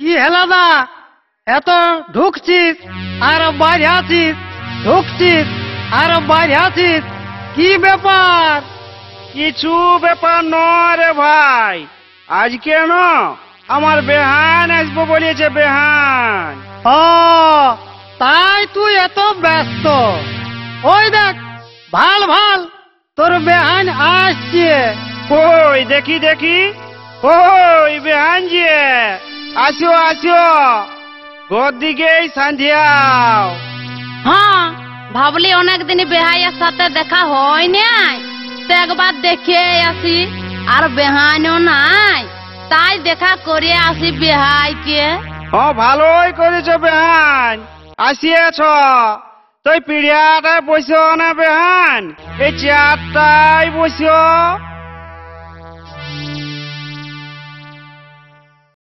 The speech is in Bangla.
কি হেলাদা এত ঢুকছিস আর বাইরে আছিস, ঢুকছিস আর বাইরে আছিস, কি ব্যাপার? কিছু ব্যাপার নয় রে ভাই, আজকে না আমার বেহান আসবো বলেছে, বেহান। ও তাই তুই এত ব্যস্ত? ওই দেখ ভাল ভাল তোর বেহান আসছে। কই দেখি দেখি, কই বেহান যে, আসো আসো, ঘর দিকেই সন্ধ্যাও। হ্যাঁ ভাবলি অনেকদিন বেহাইয়ের সাথে দেখা হয় নাই, তো একবার দেখে আসি, আর বেহাইও নাই, তাই দেখা করে আসি বেহাইকে। ভালোই করেছ বেহান, আসিয়াছ। তুই পিড়িয়াটায় বসো না বেহান, এই চেয়ারটাই বসো।